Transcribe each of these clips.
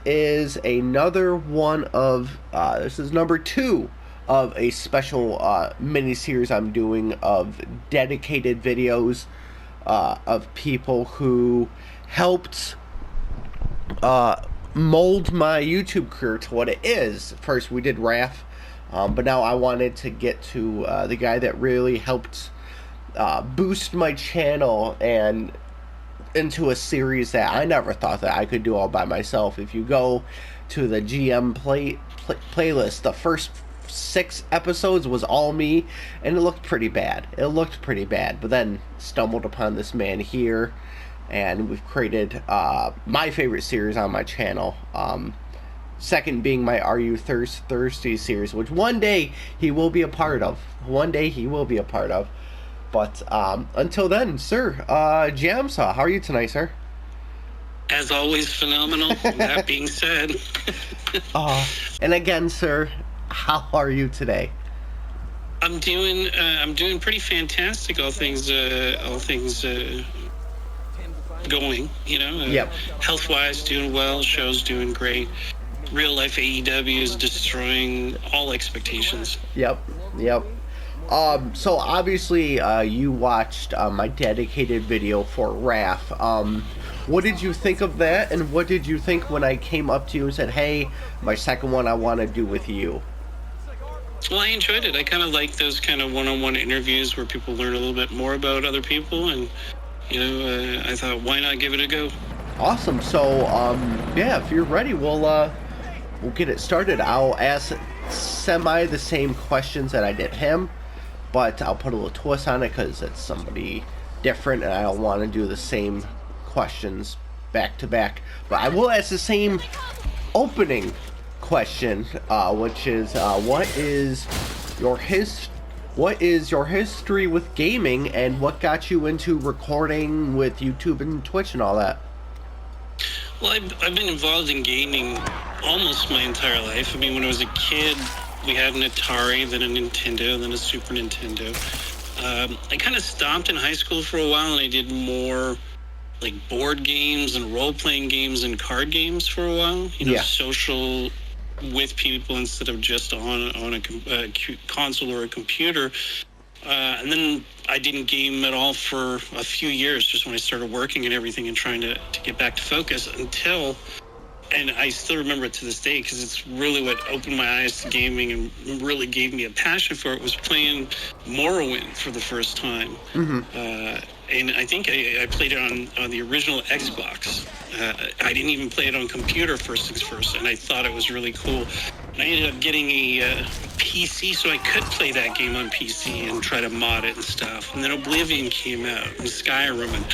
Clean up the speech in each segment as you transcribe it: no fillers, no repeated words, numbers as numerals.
is another one of this is number two of a special mini series I'm doing of dedicated videos of people who helped mold my YouTube career to what it is. First we did Raph, but now I wanted to get to the guy that really helped boost my channel and into a series that I never thought that I could do all by myself. If you go to the playlist, the first 6 episodes was all me, and it looked pretty bad. But then stumbled upon this man here, and we've created my favorite series on my channel. Second being my Are You Thirsty series, which one day he will be a part of. But until then, sir, JamSaw, how are you tonight, sir? As always, phenomenal. That being said, and again, sir, how are you today? I'm doing pretty fantastic. All things going. Yep. Health-wise, doing well. Show's doing great. Real life AEW is destroying all expectations. Yep. So obviously, you watched my dedicated video for Raph. What did you think of that, and what did you think when I came up to you and said, hey, my second one I want to do with you? Well, I enjoyed it. I kind of like those kind of one-on-one interviews where people learn a little bit more about other people, and, I thought, why not give it a go? Awesome. So, yeah, if you're ready, we'll get it started. I'll ask semi the same questions that I did him, but I'll put a little twist on it because it's somebody different, and I don't want to do the same questions back to back. But I will ask the same opening question, which is, what is your history with gaming, and what got you into recording with YouTube and Twitch and all that? Well, I've been involved in gaming almost my entire life. I mean, when I was a kid, we had an Atari, then a Nintendo, then a Super Nintendo. I kind of stopped in high school for a while, and I did more like board games and role-playing games and card games for a while. Social with people instead of just on a console or a computer. And then I didn't game at all for a few years, just when I started working and everything and trying to get back to focus and I still remember it to this day because it's really what opened my eyes to gaming and really gave me a passion for it, was playing Morrowind for the first time. Mm-hmm. And I think I played it on the original Xbox. I didn't even play it on computer first things first, and I thought it was really cool. And I ended up getting a PC so I could play that game on PC and try to mod it and stuff. And then Oblivion came out, and Skyrim, and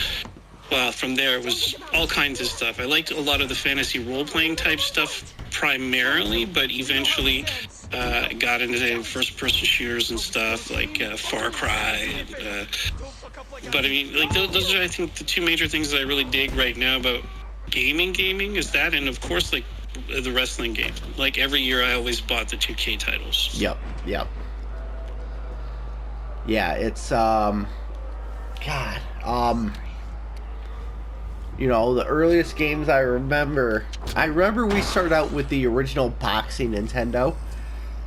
well, from there it was all kinds of stuff. I liked a lot of the fantasy role-playing type stuff primarily, but eventually got into the first-person shooters and stuff like Far Cry. But I mean, like those are, I think, the two major things that I really dig right now about gaming is that, and of course, like the wrestling game. Like every year, I always bought the 2K titles. Yep. Yeah, it's God. The earliest games I remember we started out with the original boxing Nintendo,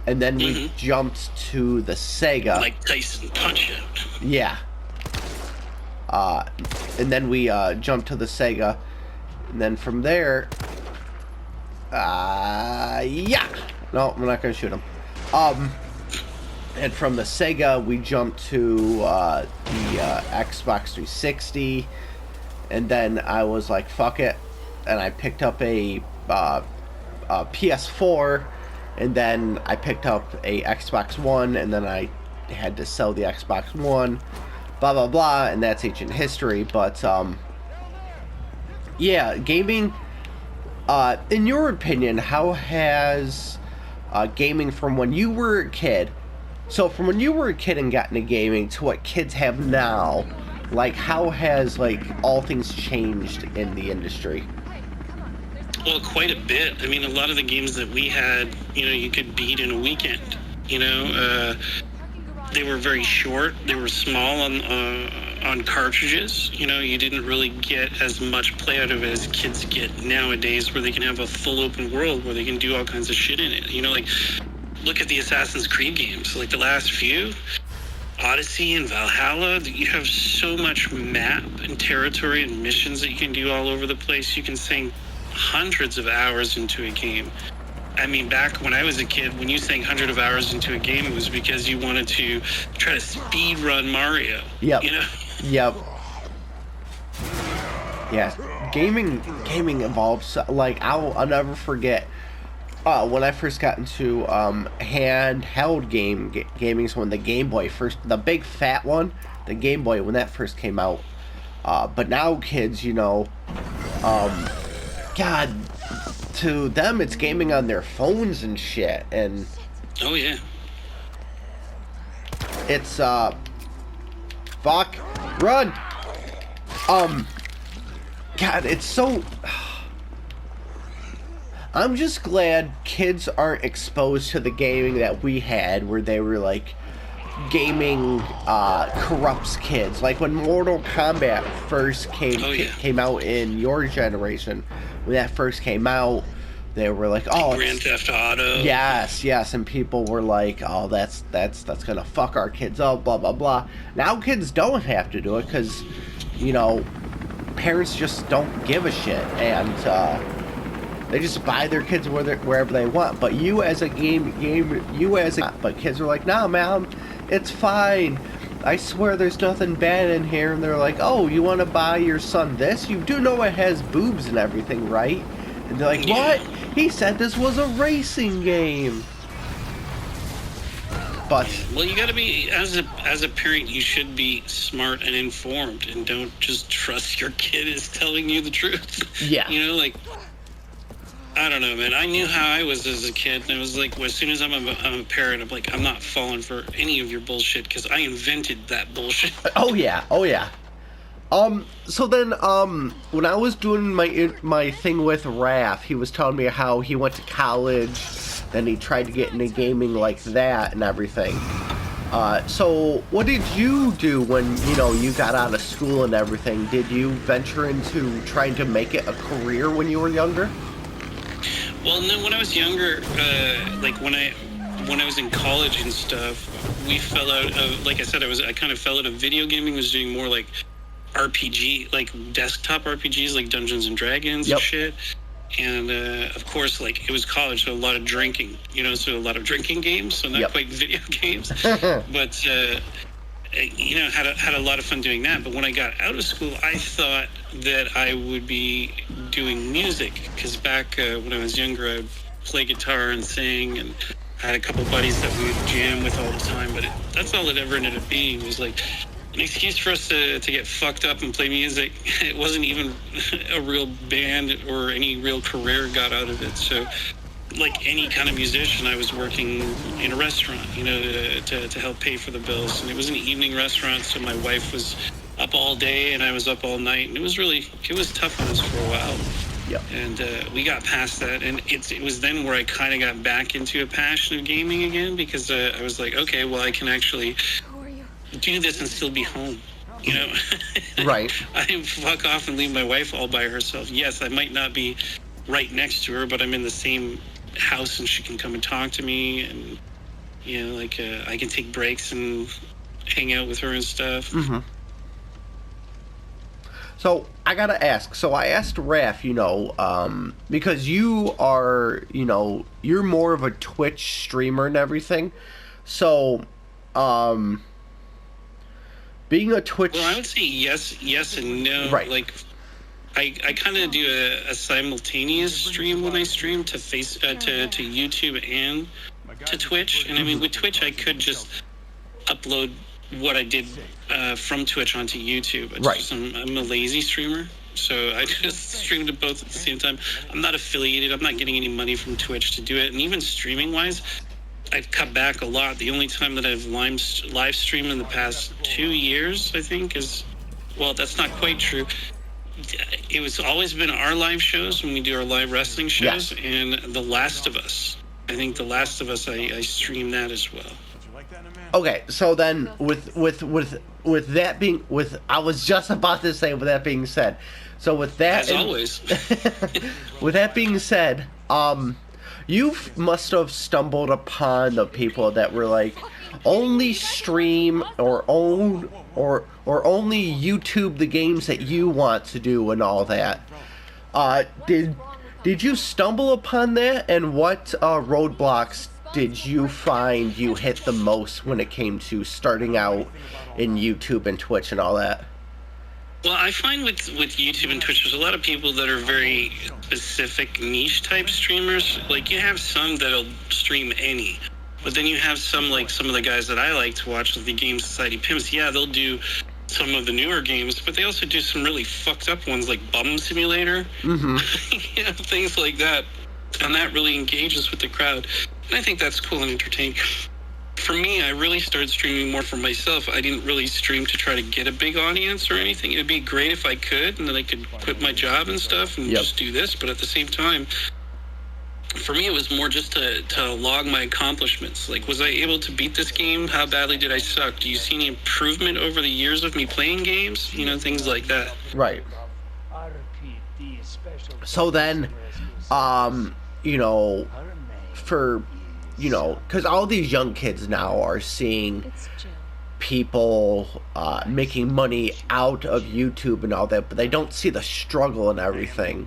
and then we jumped to the Sega. Like Tyson Punch-Out. Yeah. And then we jumped to the Sega, and then from there, yeah. No, we're not gonna shoot him. And from the Sega, we jumped to the Xbox 360. And then I was like, fuck it. And I picked up a PS4. And then I picked up a Xbox One. And then I had to sell the Xbox One. Blah, blah, blah. And that's ancient history. But, yeah, gaming. In your opinion, how has gaming from when you were a kid... So from when you were a kid and got into gaming to what kids have now... Like, how has, all things changed in the industry? Well, quite a bit. I mean, a lot of the games that we had, you could beat in a weekend, they were very short. They were small on cartridges. You know, you didn't really get as much play out of it as kids get nowadays, where they can have a full open world where they can do all kinds of shit in it. You know, like, look at the Assassin's Creed games, like the last few, Odyssey and Valhalla. You have so much map and territory and missions that you can do all over the place. You can sink hundreds of hours into a game. I mean, back when I was a kid, when you sank hundreds of hours into a game, it was because you wanted to try to speed run Mario. Yep. You know? Yep. Yeah. Gaming evolves. Like, I'll never forget when I first got into handheld gaming. So when the Game Boy first, the big fat one, the Game Boy, when that first came out. But now kids, you know, God, to them it's gaming on their phones and shit, and oh yeah, it's fuck, run, God, it's so. I'm just glad kids aren't exposed to the gaming that we had, where they were like, gaming corrupts kids. Like when Mortal Kombat first came out in your generation, when that first came out, they were like, "Oh, Grand Theft Auto." Yes, and people were like, "Oh, that's gonna fuck our kids up." Blah blah blah. Now kids don't have to do it because, you know, parents just don't give a shit, and they just buy their kids wherever they want. But you as a but kids are like, "Nah, man, it's fine. I swear there's nothing bad in here." And they're like, "Oh, you want to buy your son this? You do know it has boobs and everything, right?" And they're like, "What? He said this was a racing game." But well, you got to be, as a parent, you should be smart and informed, and don't just trust your kid is telling you the truth. Yeah. You know, like, I don't know, man. I knew how I was as a kid, and it was like, well, as soon as I'm a parent, I'm like, I'm not falling for any of your bullshit, because I invented that bullshit. Oh yeah. So then, when I was doing my thing with Raph, he was telling me how he went to college, then he tried to get into gaming like that and everything. So what did you do when, you know, you got out of school and everything? Did you venture into trying to make it a career when you were younger? Well, no, when I was younger, like when I was in college and stuff, we fell out of, like I said, I kind of fell out of video gaming, was doing more like RPG, like desktop RPGs, like Dungeons and Dragons and shit. And of course, like, it was college, so a lot of drinking, you know, so a lot of drinking games, so not quite video games, but you know, had a lot of fun doing that. But when I got out of school, I thought that I would be doing music, because back when I was younger, I would play guitar and sing, and I had a couple buddies that we would jam with all the time. But that's all it ever ended up being, was like an excuse for us to get fucked up and play music. It wasn't even a real band or any real career got out of it. So, like any kind of musician, I was working in a restaurant, you know, to help pay for the bills. And it was an evening restaurant, so my wife was up all day and I was up all night. And it was tough on us for a while. Yep. And we got past that. And it was then where I kind of got back into a passion of gaming again, because I was like, okay, well, I can actually do this and still be home, you know. Right. I didn't fuck off and leave my wife all by herself. Yes, I might not be right next to her, but I'm in the same house and she can come and talk to me, and, you know, like, I can take breaks and hang out with her and stuff. Mm-hmm. So I gotta ask, so I asked Raph, you know, because you are, you know, you're more of a Twitch streamer and everything, so being a Twitch... Well, I would say yes and no. Right. Like, I kind of do a simultaneous stream when I stream to YouTube and to Twitch. And I mean, with Twitch, I could just upload what I did from Twitch onto YouTube. I'm a lazy streamer, so I just stream to both at the same time. I'm not affiliated. I'm not getting any money from Twitch to do it. And even streaming-wise, I've cut back a lot. The only time that I've live streamed in the past 2 years, I think, is... Well, that's not quite true. It was always been our live shows when we do our live wrestling shows, and The Last of Us. I think The Last of Us, I stream that as well. Okay, so then with that being I was just about to say with that being said, so with that As always. with that being said, you must have stumbled upon the people that were like only stream or own or only YouTube the games that you want to do and all that. Did you stumble upon that, and what roadblocks did you find you hit the most when it came to starting out in YouTube and Twitch and all that? Well, I find with YouTube and Twitch, there's a lot of people that are very specific niche type streamers. Like, you have some that'll stream any, but then you have some, like some of the guys that I like to watch, like the Game Society Pimps. Yeah, they'll do some of the newer games, but they also do some really fucked up ones like Bum Simulator. Mm-hmm. You know, things like that. And that really engages with the crowd. And I think that's cool and entertaining. For me, I really started streaming more for myself. I didn't really stream to try to get a big audience or anything. It'd be great if I could, and then I could quit my job and stuff and just do this. But at the same time, for me, it was more just to log my accomplishments. Like, was I able to beat this game? How badly did I suck? Do you see any improvement over the years of me playing games? You know, things like that. Right. So then, you know, for, you know, because all these young kids now are seeing people making money out of YouTube and all that, but they don't see the struggle and everything.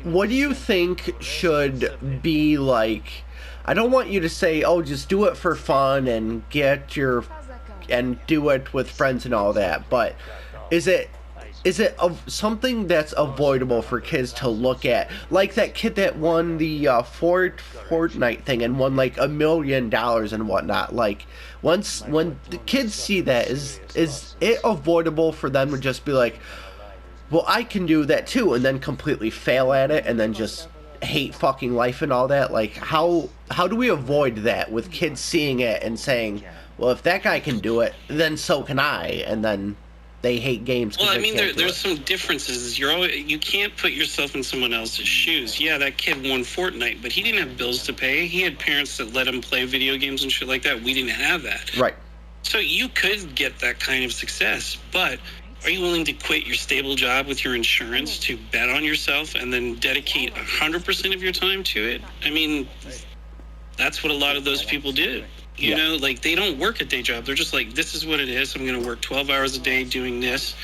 What do you think should be like? I don't want you to say, "Oh, just do it for fun and do it with friends and all that." But is it something that's avoidable for kids to look at, like that kid that won the Fortnite thing and won like $1 million and whatnot? Like, when the kids see that, is it avoidable for them to just be like, well, I can do that too, and then completely fail at it and then just hate fucking life and all that? Like, how do we avoid that with kids seeing it and saying, well, if that guy can do it, then so can I, and then they hate games? Well, I mean, there's some differences. You can't put yourself in someone else's shoes. Yeah, that kid won Fortnite, but he didn't have bills to pay. He had parents that let him play video games and shit like that. We didn't have that. Right. So you could get that kind of success, but are you willing to quit your stable job with your insurance to bet on yourself and then dedicate 100% of your time to it? I mean, that's what a lot of those people do. You know, like, they don't work a day job. They're just like, this is what it is. I'm going to work 12 hours a day doing this.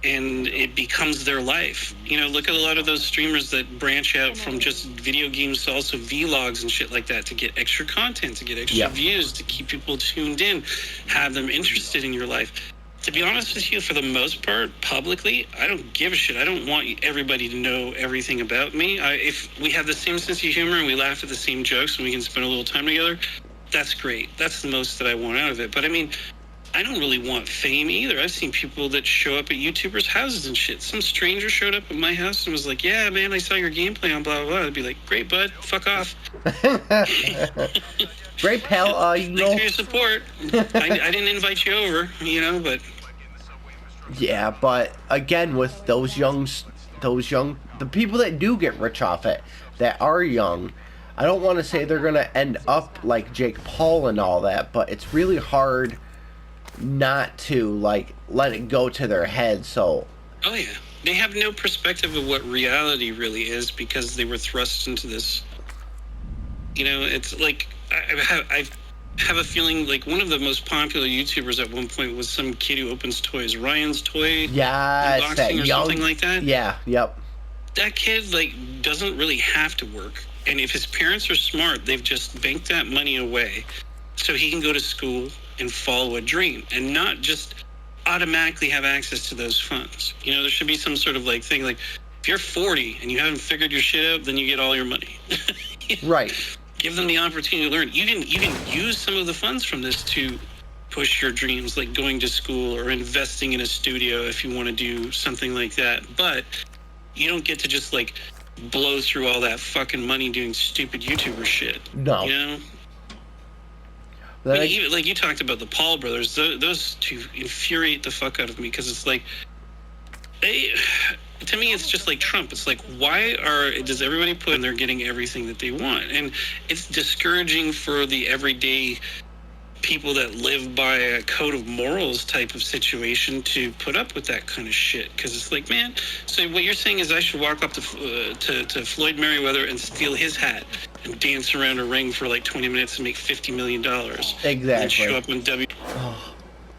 And it becomes their life. You know, look at a lot of those streamers that branch out from just video games to also vlogs and shit like that to get extra content, to get extra views, to keep people tuned in, have them interested in your life. To be honest with you, for the most part, publicly, I don't give a shit. I don't want everybody to know everything about me. If we have the same sense of humor and we laugh at the same jokes and we can spend a little time together, that's great. That's the most that I want out of it. But I mean, I don't really want fame either. I've seen people that show up at YouTubers' houses and shit. Some stranger showed up at my house and was like, yeah, man, I saw your gameplay on blah, blah, blah. I'd be like, great, bud. Fuck off. Great, pal. You know. Thanks for your support. I didn't invite you over, you know, but... Yeah, but again, with the people that do get rich off it, that are young, I don't want to say they're going to end up like Jake Paul and all that, but it's really hard not to, like, let it go to their head. So, oh yeah, they have no perspective of what reality really is because they were thrust into this. You know, it's like I have a feeling like one of the most popular YouTubers at one point was some kid who opens toys, Ryan's Toy Unboxing or something like that. Yeah, yep. That kid, like, doesn't really have to work, and if his parents are smart, they've just banked that money away so he can go to school and follow a dream and not just automatically have access to those funds. You know, there should be some sort of like thing, like, if you're 40 and you haven't figured your shit out, then you get all your money. Right. Give them the opportunity to learn. You can use some of the funds from this to push your dreams, like going to school or investing in a studio if you want to do something like that. But you don't get to just, like, blow through all that fucking money doing stupid YouTuber shit. No. You know? Even, like you talked about the Paul brothers, those two infuriate the fuck out of me because it's like, to to me, it's just like Trump. It's like, does everybody put in they're getting everything that they want? And it's discouraging for the everyday people that live by a code of morals type of situation to put up with that kind of shit. Because it's like, man, so what you're saying is I should walk up to Floyd Mayweather and steal his hat and dance around a ring for like 20 minutes and make $50 million. Exactly. And show up on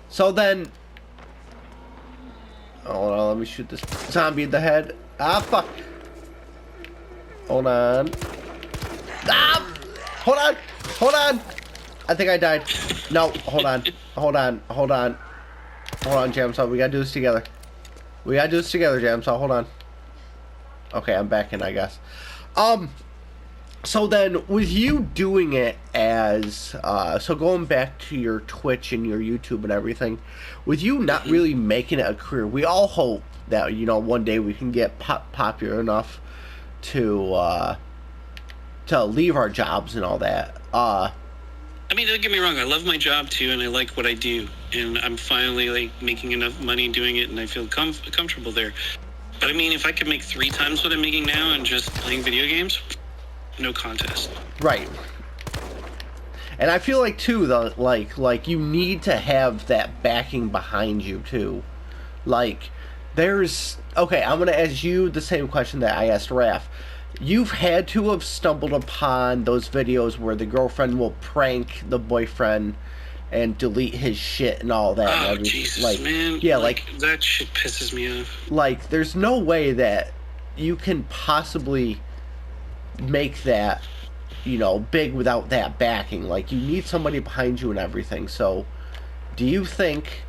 So then... Hold on, let me shoot this zombie in the head. Ah, fuck. Hold on. Ah! Hold on! Hold on! I think I died. No, hold on. Hold on. Hold on. Hold on, JamSaw. We gotta do this together. We gotta do this together, JamSaw. Hold on. Okay, I'm back in, I guess. So then, with you doing it as, so going back to your Twitch and your YouTube and everything, with you not really making it a career, we all hope that, you know, one day we can get popular enough to leave our jobs and all that. I mean, don't get me wrong. I love my job too, and I like what I do, and I'm finally like making enough money doing it, and I feel comfortable there. But I mean, if I could make 3 times what I'm making now and just playing video games, no contest. Right. And I feel like too, though, like you need to have that backing behind you too. Like, there's okay. I'm gonna ask you the same question that I asked Raph. You've had to have stumbled upon those videos where the girlfriend will prank the boyfriend and delete his shit and all that. Oh, Jesus, like, man. Yeah, like that shit pisses me off. Like, there's no way that you can possibly make that, you know, big without that backing. Like, you need somebody behind you and everything. So, do you think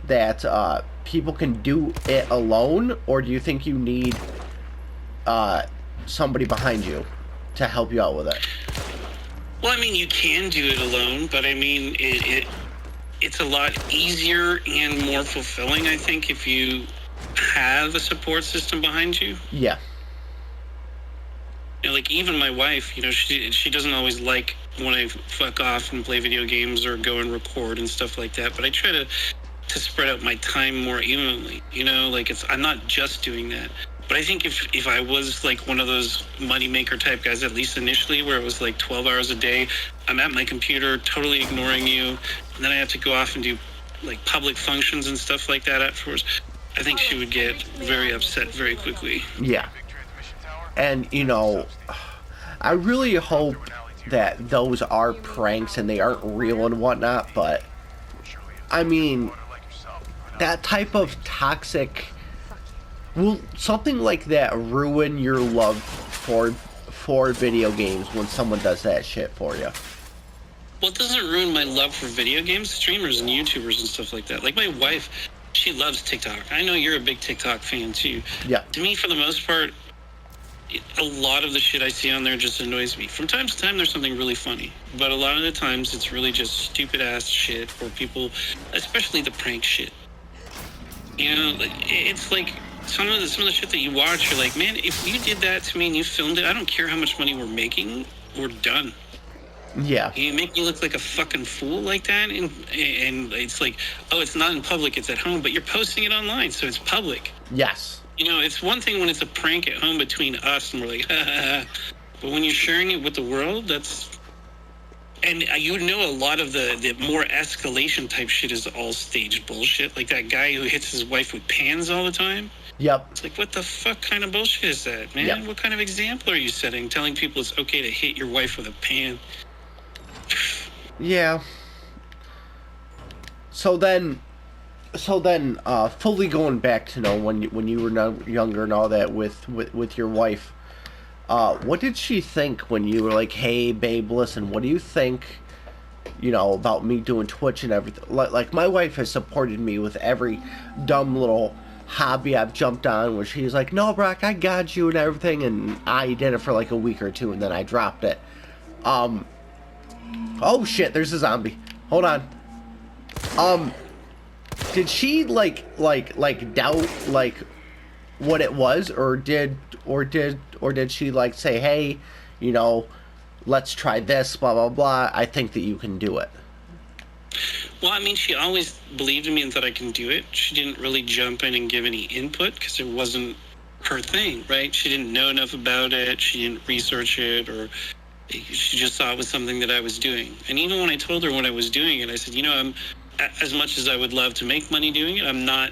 that people can do it alone, or do you think you need somebody behind you to help you out with it? Well, I mean, you can do it alone, but I mean, it's a lot easier and more fulfilling, I think, if you have a support system behind you. Yeah. You know, like, even my wife, you know, she doesn't always like when I fuck off and play video games or go and record and stuff like that, but I try to spread out my time more evenly, you know, like, I'm not just doing that. But I think if I was like one of those moneymaker type guys, at least initially, where it was like 12 hours a day, I'm at my computer, totally ignoring you, and then I have to go off and do like public functions and stuff like that afterwards, I think she would get very upset very quickly. Yeah. And, you know, I really hope that those are pranks and they aren't real and whatnot, but, I mean, that type of toxic... Will something like that ruin your love for video games when someone does that shit for you? Well, it doesn't ruin my love for video games, streamers and YouTubers and stuff like that. Like, my wife, she loves TikTok. I know you're a big TikTok fan too. Yeah. To me, for the most part, a lot of the shit I see on there just annoys me. From time to time, there's something really funny, but a lot of the times it's really just stupid ass shit, or people, especially the prank shit. You know, it's like some of the shit that you watch, you're like, man, if you did that to me and you filmed it, I don't care how much money we're making, we're done. Yeah. You make me look like a fucking fool like that, and it's like, oh, it's not in public, it's at home, but you're posting it online, so it's public. Yes. You know, it's one thing when it's a prank at home between us and we're like, but when you're sharing it with the world, that's... And you know, a lot of the more escalation type shit is all staged bullshit. Like that guy who hits his wife with pans all the time. Yep. It's like, what the fuck kind of bullshit is that, man? Yep. What kind of example are you setting? Telling people it's okay to hit your wife with a pan? Yeah. So then, fully going back to know when you were younger and all that with your wife. What did she think when you were like, hey, babe, listen, what do you think, you know, about me doing Twitch and everything? Like my wife has supported me with every dumb little hobby I've jumped on, where she's like, no, Brock, I got you and everything, and I did it for like a week or two, and then I dropped it. Oh, shit, there's a zombie. Hold on. Did she, like doubt, like, what it was, or did she like say, hey, you know, let's try this, blah blah blah, I think that you can do it? Well, I mean, she always believed in me and thought I can do it. She didn't really jump in and give any input because it wasn't her thing, right? She didn't know enough about it. She didn't research it, or she just thought it was something that I was doing. And even when I told her when I was doing it, I said, I'm, as much as I would love to make money doing it, I'm not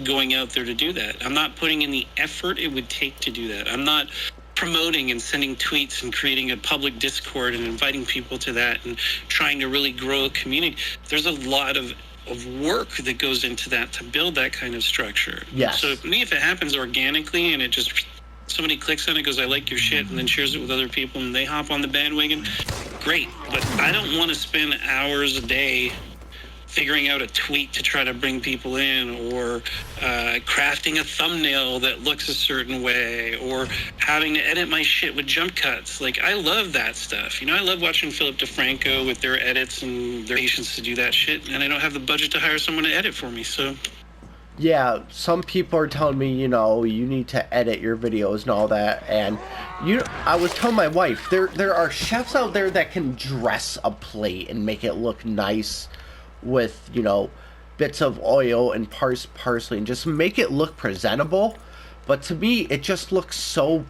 going out there to do that. I'm not putting in the effort it would take to do that. I'm not promoting and sending tweets and creating a public Discord and inviting people to that and trying to really grow a community. There's a lot of work that goes into that to build that kind of structure. Yes. So for me, if it happens organically and it just, somebody clicks on it, goes, I like your shit, and then shares it with other people and they hop on the bandwagon, great. But I don't want to spend hours a day figuring out a tweet to try to bring people in, or crafting a thumbnail that looks a certain way, or having to edit my shit with jump cuts. Like, I love that stuff. I love watching Philip DeFranco with their edits and their patience to do that shit, and I don't have the budget to hire someone to edit for me, so... Yeah, some people are telling me, you need to edit your videos and all that, and I was telling my wife, there are chefs out there that can dress a plate and make it look nice with, bits of oil and parsley and just make it look presentable. But to me, it just looks so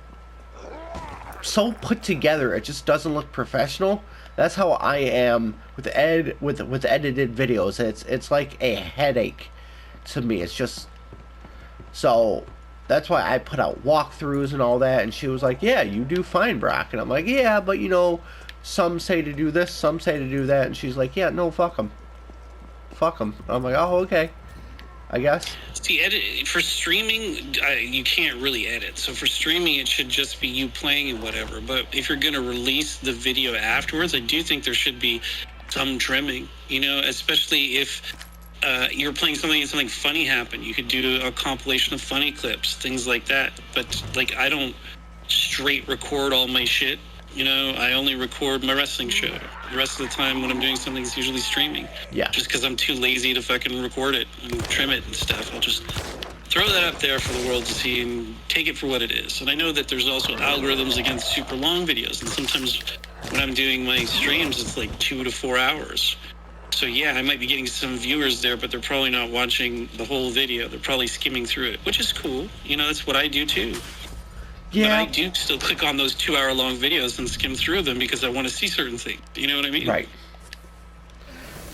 put together. It just doesn't look professional. That's how I am with edited videos. It's like a headache to me. It's just, so that's why I put out walkthroughs and all that. And she was like, yeah, you do fine, Brock. And I'm like, yeah, but some say to do this, some say to do that. And she's like, yeah, no, fuck them. Fuck them. I'm like, oh, okay, I guess. See, edit for streaming, you can't really edit. So for streaming, it should just be you playing and whatever. But if you're going to release the video afterwards, I do think there should be some trimming, especially if you're playing something and something funny happened. You could do a compilation of funny clips, things like that. But, I don't straight record all my shit. I only record my wrestling show. The rest of the time when I'm doing something, it's usually streaming. Yeah. Just because I'm too lazy to fucking record it and trim it and stuff. I'll just throw that up there for the world to see and take it for what it is. And I know that there's also algorithms against super long videos. And sometimes when I'm doing my streams, it's like 2 to 4 hours. So yeah, I might be getting some viewers there, but they're probably not watching the whole video. They're probably skimming through it, which is cool. That's what I do too. Yeah. But I do still click on those 2-hour-long videos and skim through them because I want to see certain things. You know what I mean? Right.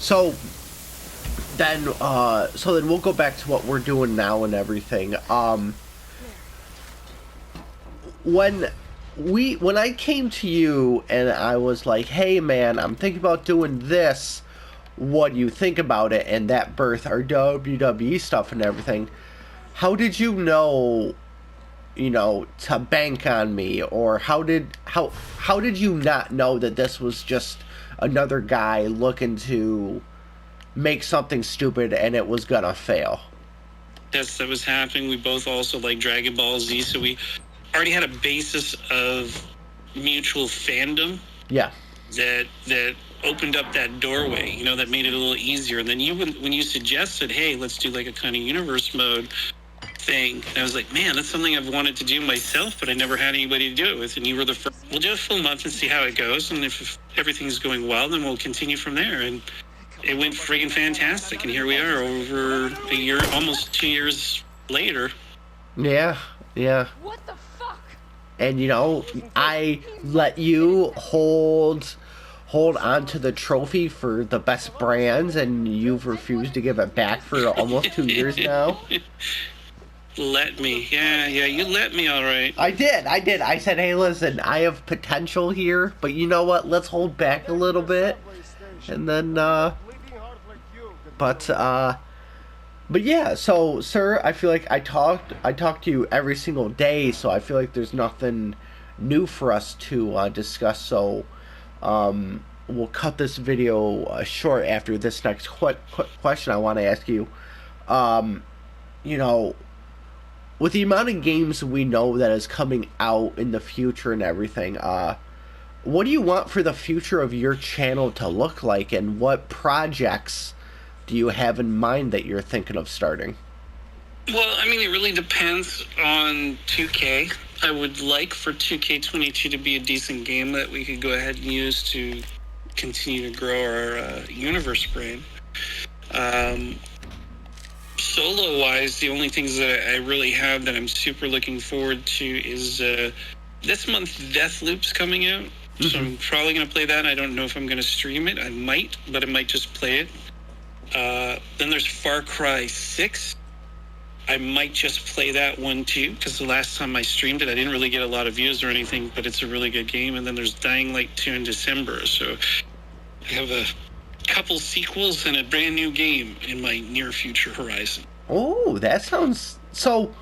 So then we'll go back to what we're doing now and everything. When I came to you and I was like, hey man, I'm thinking about doing this. What do you think about it? And that birthed our WWE stuff and everything. How did you know? To bank on me, or how did you not know that this was just another guy looking to make something stupid and it was gonna fail? That was happening. We both also like Dragon Ball Z, so we already had a basis of mutual fandom. Yeah. That opened up that doorway, that made it a little easier. And then when you suggested, hey, let's do like a kind of universe mode thing, and I was like, man, that's something I've wanted to do myself, but I never had anybody to do it with, and you were the first. We'll do a full month and see how it goes, and if everything's going well, then we'll continue from there. And it went friggin' fantastic, and here we are over a year, almost 2 years later. Yeah. What the fuck? And I let you hold on to the trophy for the best brands, and you've refused to give it back for almost 2 years now. Let me. Yeah, you let me, all right. I did. I said, hey, listen, I have potential here, but you know what? Let's hold back a little bit. And then, but yeah, so, sir, I feel like I talk to you every single day, so I feel like there's nothing new for us to discuss, so, we'll cut this video short after this next question I want to ask you. With the amount of games we know that is coming out in the future and everything, what do you want for the future of your channel to look like, and what projects do you have in mind that you're thinking of starting? Well, I mean, it really depends on 2K. I would like for 2K22 to be a decent game that we could go ahead and use to continue to grow our universe brand. So Solo-wise, the only things that I really have that I'm super looking forward to is this month Deathloop's coming out. So I'm probably going to play that. I don't know if I'm going to stream it. I might, but I might just play it. Then there's Far Cry 6. I might just play that one too, because the last time I streamed it, I didn't really get a lot of views or anything, but it's a really good game. And then there's Dying Light 2 in December. So I have a couple sequels and a brand new game in my near future horizon. Oh, that sounds... So,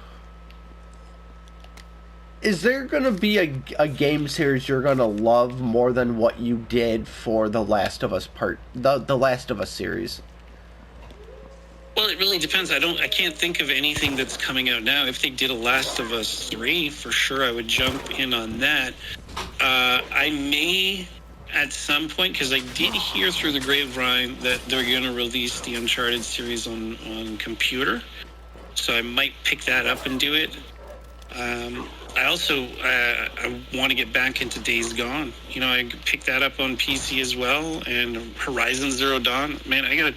is there going to be a game series you're going to love more than what you did for The Last of Us the Last of Us series? Well, it really depends. I can't think of anything that's coming out now. If they did a Last of Us 3, for sure I would jump in on that. I may, at some point, because I did hear through the grapevine that they're going to release the Uncharted series on computer. So I might pick that up and do it. I also I want to get back into Days Gone. You know, I picked that up on PC as well, and Horizon Zero Dawn. Man, I got a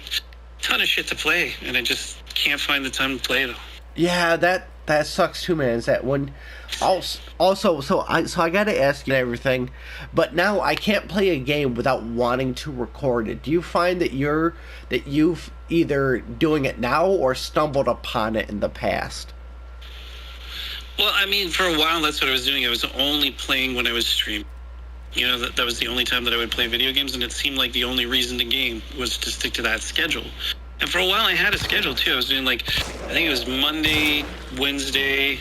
ton of shit to play, and I just can't find the time to play it. Yeah, that sucks too, man. Is that one? Also, so I gotta ask you everything, but now I can't play a game without wanting to record it. Do you find that you've either doing it now or stumbled upon it in the past? Well, I mean, for a while, that's what I was doing. I was only playing when I was streaming. You know, that was the only time that I would play video games, and it seemed like the only reason to game was to stick to that schedule. And for a while, I had a schedule, too. I was doing, like, I think it was Monday, Wednesday,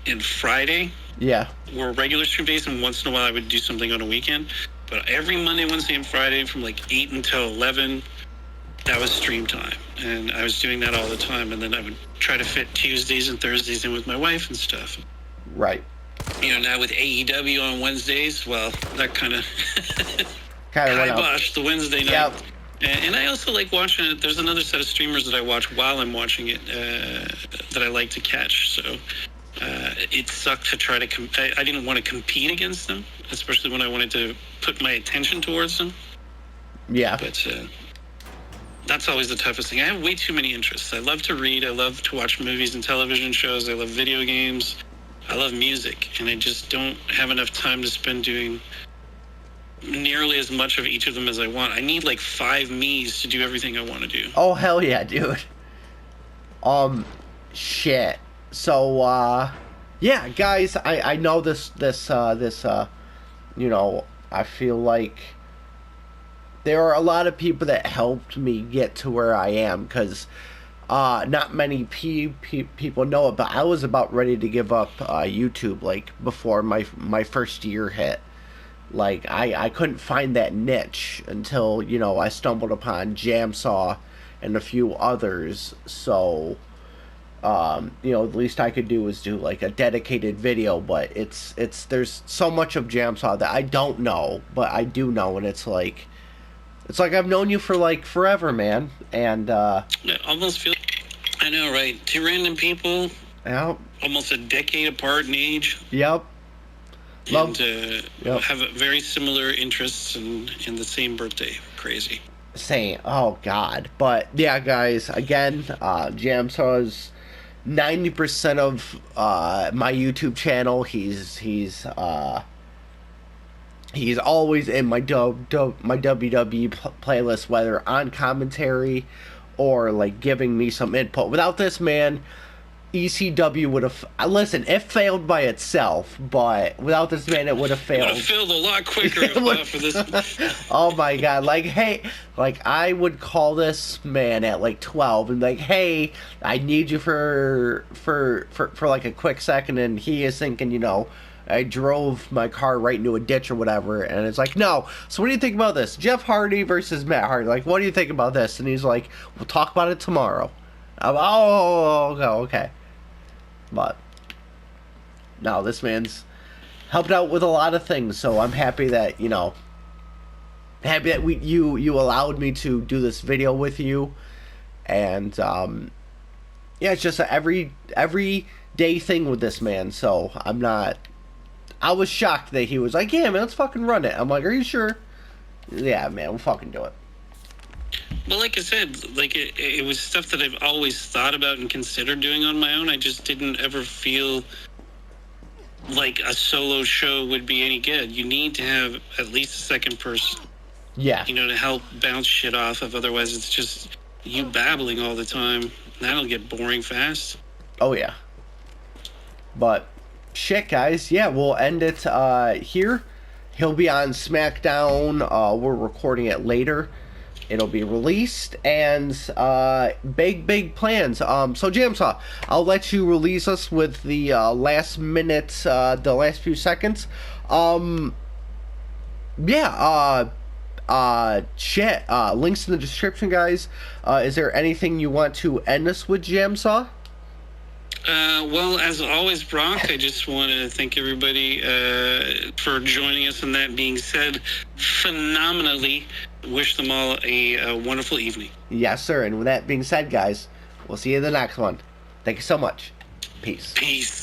and Friday. Yeah. Were regular stream days, and once in a while, I would do something on a weekend. But every Monday, Wednesday, and Friday, from, like, 8 until 11, that was stream time. And I was doing that all the time. And then I would try to fit Tuesdays and Thursdays in with my wife and stuff. Right. You know, now with AEW on Wednesdays, well, that kind of kiboshed the Wednesday night. Yep. And I also like watching it. There's another set of streamers that I watch while I'm watching it that I like to catch. So it sucked to try to I didn't want to compete against them, especially when I wanted to put my attention towards them. Yeah. But that's always the toughest thing. I have way too many interests. I love to read. I love to watch movies and television shows. I love video games. I love music. And I just don't have enough time to spend doing nearly as much of each of them as I want. I need like 5 me's to do everything I want to do. Oh, hell yeah, dude. Shit. So, yeah, guys, I know this, you know, I feel like there are a lot of people that helped me get to where I am, because not many people know it, but I was about ready to give up YouTube, like, before my first year hit. Like, I couldn't find that niche until, you know, I stumbled upon JamSaw and a few others. So, you know, the least I could do was do, like, a dedicated video, but there's so much of JamSaw that I don't know, but I do know, and it's like I've known you for, like, forever, man. And, It almost feels... I know, right? 2 random people. Yep. Almost a decade apart in age. Yep. And have very similar interests and the same birthday. Crazy. Same. Oh, God. But, yeah, guys, again, JamSaw is 90% of my YouTube channel. He's always in my WWE playlist, whether on commentary or, like, giving me some input. Without this man, ECW would have... Listen, it failed by itself, but without this man, it would have failed. It would have failed a lot quicker if not for this. Oh, my God. Like, hey, like, I would call this man at, like, 12 and, like, hey, I need you for like, a quick second, and he is thinking, you know, I drove my car right into a ditch or whatever, and it's like, no. So what do you think about this? Jeff Hardy versus Matt Hardy. Like, what do you think about this? And he's like, we'll talk about it tomorrow. I'm, okay. But, no, this man's helped out with a lot of things, so I'm happy that, you know, you allowed me to do this video with you. And, yeah, it's just an everyday thing with this man, so I was shocked that he was like, yeah, man, let's fucking run it. I'm like, are you sure? Yeah, man, we'll fucking do it. Well, like I said, like it was stuff that I've always thought about and considered doing on my own. I just didn't ever feel like a solo show would be any good. You need to have at least a second person, Yeah. you know, to help bounce shit off of. Otherwise, it's just you babbling all the time. That'll get boring fast. Oh, yeah. But, shit, guys. Yeah, we'll end it here. He'll be on SmackDown. We're recording it later. It'll be released, and big plans. So JamSaw, I'll let you release us with the last minute, the last few seconds. Shit. Links in the description, guys. Is there anything you want to end us with, JamSaw? Well, as always, Brock, I just want to thank everybody for joining us. And that being said, phenomenally, wish them all a wonderful evening. Yes, sir. And with that being said, guys, we'll see you in the next one. Thank you so much. Peace. Peace.